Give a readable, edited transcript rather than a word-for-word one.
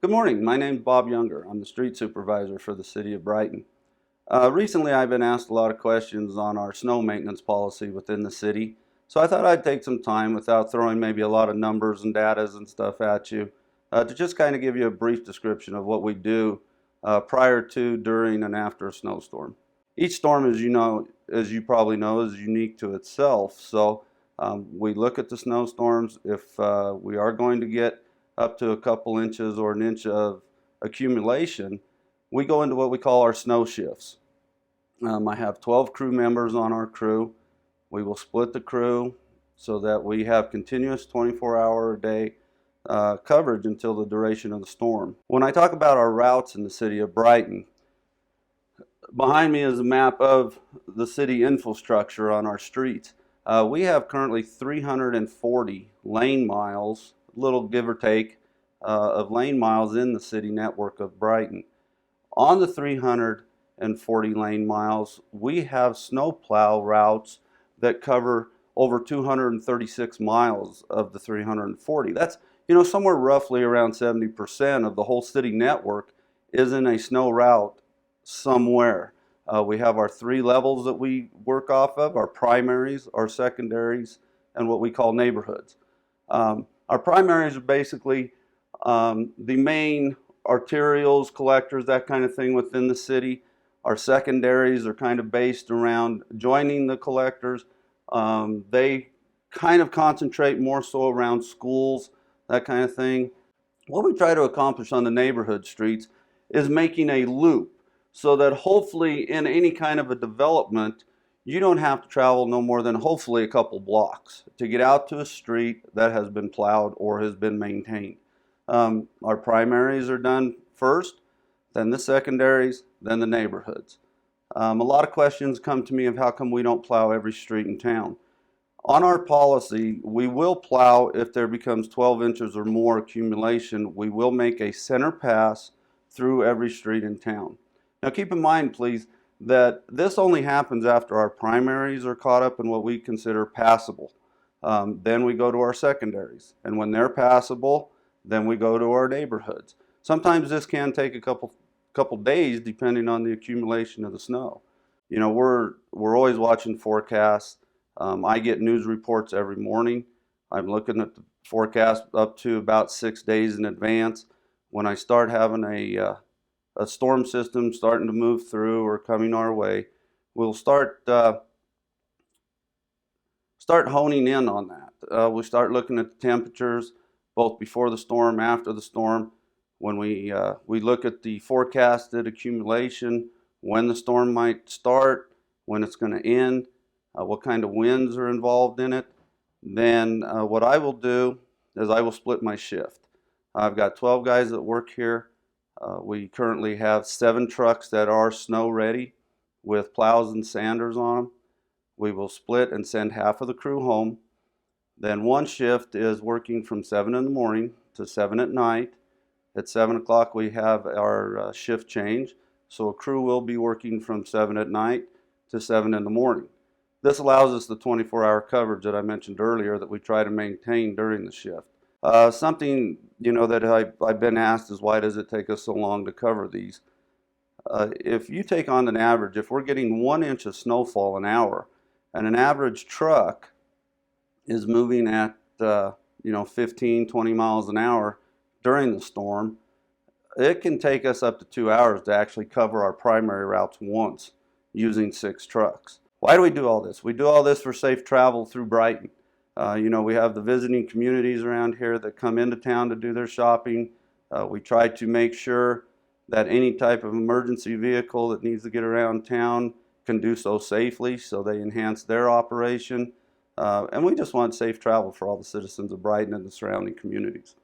Good morning. My name's Bob Younger. I'm the street supervisor for the city of Brighton. Recently, I've been asked a lot of questions on our snow maintenance policy within the city, so I thought I'd take some time without throwing maybe a lot of numbers and datas and stuff at you to just kind of give you a brief description of what we do prior to, during, and after a snowstorm. Each storm, as you probably know, is unique to itself, so we look at the snowstorms. If we are going to get up to a couple inches or an inch of accumulation, we go into what we call our snow shifts. I have 12 crew members on our crew. We will split the crew so that we have continuous 24-hour-a-day coverage until the duration of the storm. When I talk about our routes in the city of Brighton, behind me is a map of the city infrastructure on our streets. We have currently 340 lane miles, little give or take, of lane miles in the city network of Brighton. On the 340 lane miles, we have snowplow routes that cover over 236 miles of the 340. That's, somewhere roughly around 70% of the whole city network is in a snow route somewhere. We have our three levels that we work off of: our primaries, our secondaries, and what we call neighborhoods. Our primaries are basically the main arterials, collectors, that kind of thing within the city. Our secondaries are kind of based around joining the collectors. They kind of concentrate more so around schools, that kind of thing. What we try to accomplish on the neighborhood streets is making a loop so that hopefully in any kind of a development, you don't have to travel no more than hopefully a couple blocks to get out to a street that has been plowed or has been maintained. Our primaries are done first, then the secondaries, then the neighborhoods. A lot of questions come to me of how come we don't plow every street in town. On our policy, we will plow if there becomes 12 inches or more accumulation. We will make a center pass through every street in town. Now keep in mind, please, that this only happens after our primaries are caught up in what we consider passable. Then we go to our secondaries, and when they're passable, then we go to our neighborhoods. Sometimes this can take a couple days depending on the accumulation of the snow. We're always watching forecasts. I get news reports every morning. I'm looking at the forecast up to about 6 days in advance. When I start having a storm system starting to move through or coming our way, we'll start honing in on that. We start looking at the temperatures both before the storm, after the storm. When we look at the forecasted accumulation, when the storm might start, when it's going to end, what kind of winds are involved in it, then what I will do is I will split my shift. I've got 12 guys that work here. We currently have 7 trucks that are snow ready with plows and sanders on them. We will split and send half of the crew home. Then one shift is working from 7 in the morning to 7 at night. At 7 o'clock we have our shift change. So a crew will be working from 7 at night to 7 in the morning. This allows us the 24-hour coverage that I mentioned earlier that we try to maintain during the shift. Something that I've been asked is, why does it take us so long to cover these? If you take on an average, if we're getting 1 inch of snowfall an hour, and an average truck is moving at 15, 20 miles an hour during the storm, it can take us up to 2 hours to actually cover our primary routes once using 6 trucks. Why do we do all this? We do all this for safe travel through Brighton. We have the visiting communities around here that come into town to do their shopping. We try to make sure that any type of emergency vehicle that needs to get around town can do so safely, so they enhance their operation. And we just want safe travel for all the citizens of Brighton and the surrounding communities.